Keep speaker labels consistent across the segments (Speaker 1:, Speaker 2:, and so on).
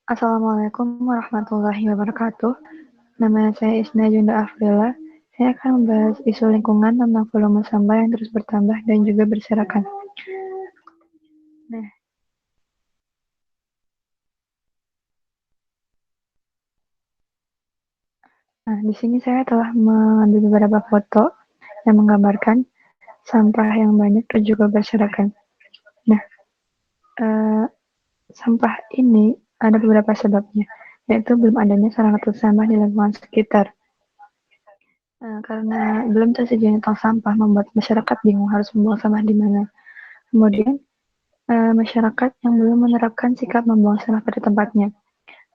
Speaker 1: Assalamualaikum warahmatullahi wabarakatuh. Nama saya Isna Junda Afrila. Saya akan membahas isu lingkungan tentang volume sampah yang terus bertambah dan juga berserakan. Nah, di sini saya telah mengambil beberapa foto yang menggambarkan sampah yang banyak dan juga berserakan. Nah, eh, sampah ini ada beberapa sebabnya, yaitu belum adanya sarana tong sampah di lingkungan sekitar. Karena belum tersedianya tong sampah membuat masyarakat bingung harus membuang sampah di mana. Kemudian masyarakat yang belum menerapkan sikap membuang sampah pada tempatnya.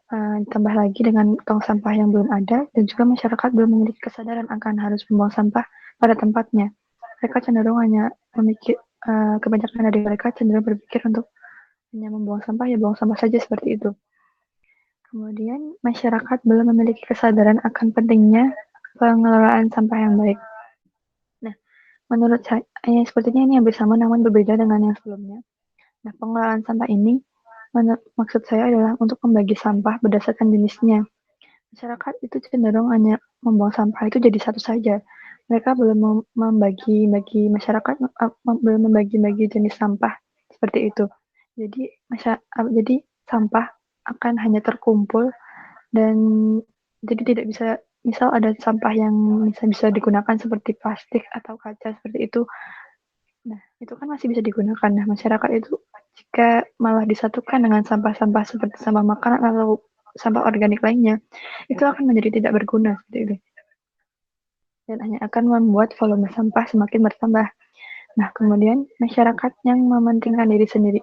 Speaker 1: Ditambah lagi dengan tong sampah yang belum ada dan juga masyarakat belum memiliki kesadaran akan harus membuang sampah pada tempatnya. Mereka cenderung hanya memikir kebanyakan dari mereka cenderung berpikir untuk hanya membuang sampah ya buang sampah saja seperti itu. Kemudian masyarakat belum memiliki kesadaran akan pentingnya pengelolaan sampah yang baik. Nah, menurut saya sepertinya ini hampir sama namun berbeda dengan yang sebelumnya. Nah, pengelolaan sampah ini maksud saya adalah untuk membagi sampah berdasarkan jenisnya. Masyarakat itu cenderung hanya membuang sampah itu jadi satu saja. Mereka belum membagi-bagi masyarakat belum membagi-bagi jenis sampah seperti itu. Jadi jadi sampah akan hanya terkumpul dan jadi tidak bisa misal ada sampah yang bisa digunakan seperti plastik atau kaca seperti itu. Nah, itu kan masih bisa digunakan. Nah, masyarakat itu jika malah disatukan dengan sampah-sampah seperti sampah makanan atau sampah organik lainnya, itu akan menjadi tidak berguna seperti itu. Dan hanya akan membuat volume sampah semakin bertambah. Nah, kemudian masyarakat yang mementingkan diri sendiri.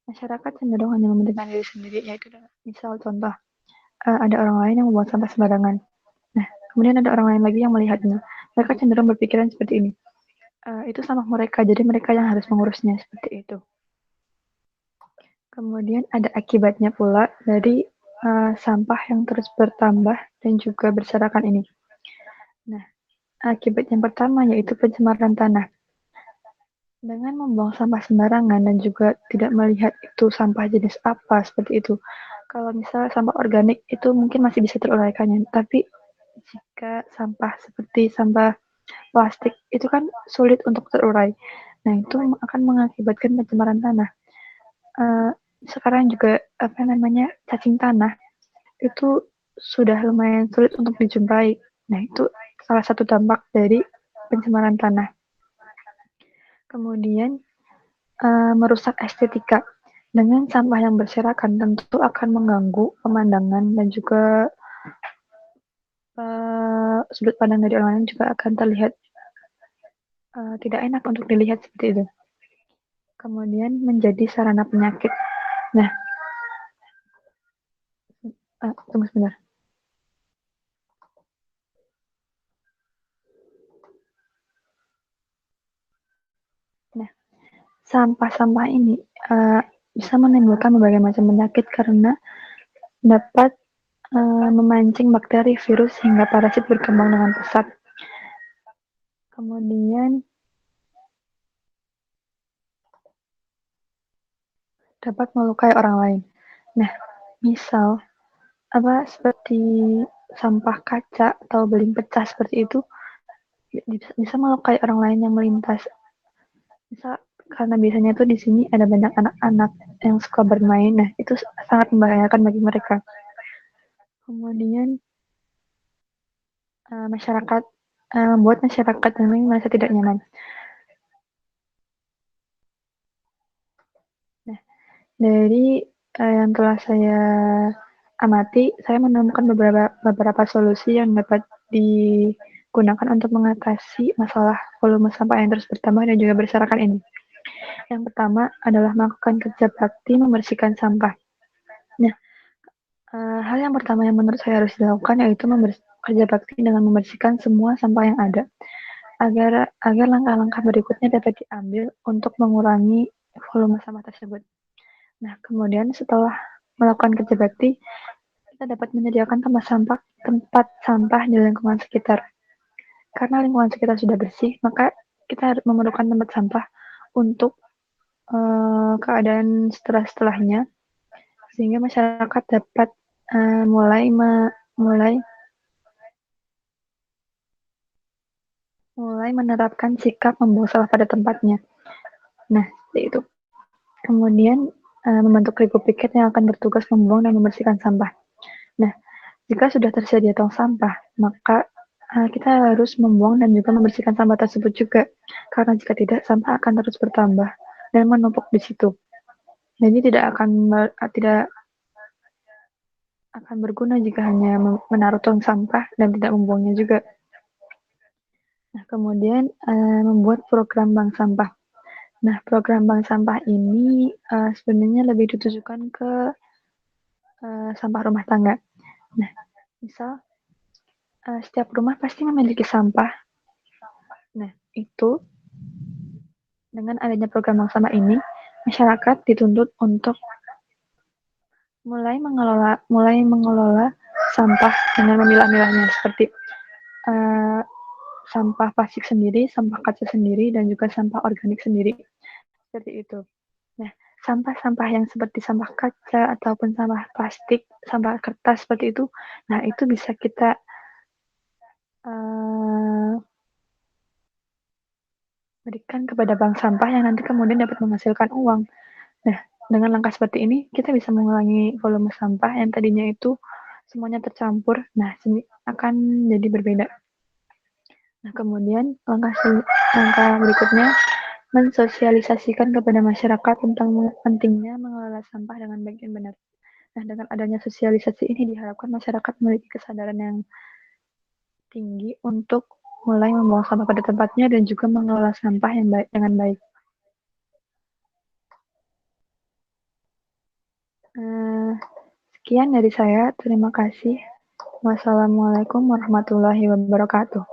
Speaker 1: Masyarakat cenderung hanya mementingkan diri sendiri, yaitu misal contoh, ada orang lain yang membuang sampah sembarangan. Nah, kemudian ada orang lain lagi yang melihatnya. Mereka cenderung berpikiran seperti ini. Itu sama mereka, jadi mereka yang harus mengurusnya seperti itu. Kemudian ada akibatnya pula dari sampah yang terus bertambah dan juga berserakan ini. Nah, akibat yang pertama yaitu pencemaran tanah. Dengan membuang sampah sembarangan dan juga tidak melihat itu sampah jenis apa seperti itu. Kalau misalnya sampah organik itu mungkin masih bisa teruraikannya, tapi jika sampah seperti sampah plastik itu kan sulit untuk terurai. Nah, itu akan mengakibatkan pencemaran tanah. Uh, Sekarang juga apa namanya cacing tanah itu sudah lumayan sulit untuk dijumpai. Nah, itu salah satu dampak dari pencemaran tanah. Kemudian merusak estetika. Dengan sampah yang berserakan tentu akan mengganggu pemandangan dan juga sudut pandang dari orang lain juga akan terlihat tidak enak untuk dilihat seperti itu. Kemudian menjadi sarana penyakit. Nah, tunggu sebentar. Nah, sampah-sampah ini bisa menimbulkan berbagai macam penyakit karena dapat memancing bakteri, virus, hingga parasit berkembang dengan pesat. Kemudian dapat melukai orang lain. Nah, misal seperti sampah kaca atau beling pecah seperti itu bisa melukai orang lain yang melintas. Bisa karena biasanya tuh di sini ada banyak anak-anak yang suka bermain. Nah, itu sangat membahayakan bagi mereka. Kemudian masyarakat membuat masyarakat yang lain merasa tidak nyaman. Nah, dari yang telah saya amati, saya menemukan beberapa solusi yang dapat digunakan untuk mengatasi masalah volume sampah yang terus bertambah dan juga berserakan ini. Yang pertama adalah melakukan kerja bakti membersihkan sampah. Nah, hal yang pertama yang menurut saya harus dilakukan yaitu kerja bakti dengan membersihkan semua sampah yang ada agar langkah-langkah berikutnya dapat diambil untuk mengurangi volume sampah tersebut. Nah, kemudian setelah melakukan kerja bakti, kita dapat menyediakan tempat sampah di lingkungan sekitar. Karena lingkungan sekitar sudah bersih, maka kita harus memerlukan tempat sampah untuk keadaan setelahnya sehingga masyarakat dapat mulai menerapkan sikap membuang sampah pada tempatnya. Nah, seperti itu. Kemudian membentuk ribu piket yang akan bertugas membuang dan membersihkan sampah. Nah, jika sudah tersedia tong sampah, maka kita harus membuang dan juga membersihkan sampah tersebut juga. Karena jika tidak, sampah akan terus bertambah dan menumpuk di situ. Jadi tidak akan berguna jika hanya menaruh tong sampah dan tidak membuangnya juga. Nah, kemudian membuat program bank sampah. Nah, program bank sampah ini sebenarnya lebih ditujukan ke sampah rumah tangga. Nah, misal setiap rumah pasti memiliki sampah. Nah, itu dengan adanya program bank sampah ini, masyarakat dituntut untuk mulai mengelola sampah dengan memilah-milahnya seperti uh, sampah plastik sendiri, sampah kaca sendiri, dan juga sampah organik sendiri. Seperti itu. Nah, sampah-sampah yang seperti sampah kaca ataupun sampah plastik, sampah kertas seperti itu, nah itu bisa kita berikan kepada bank sampah yang nanti kemudian dapat menghasilkan uang. Nah, dengan langkah seperti ini, kita bisa mengurangi volume sampah yang tadinya itu semuanya tercampur. Nah, akan jadi berbeda. Nah, kemudian langkah berikutnya, mensosialisasikan kepada masyarakat tentang pentingnya mengelola sampah dengan baik dan benar. Nah, dengan adanya sosialisasi ini diharapkan masyarakat memiliki kesadaran yang tinggi untuk mulai membuang sampah pada tempatnya dan juga mengelola sampah yang baik dengan baik. Sekian dari saya. Terima kasih. Wassalamualaikum warahmatullahi wabarakatuh.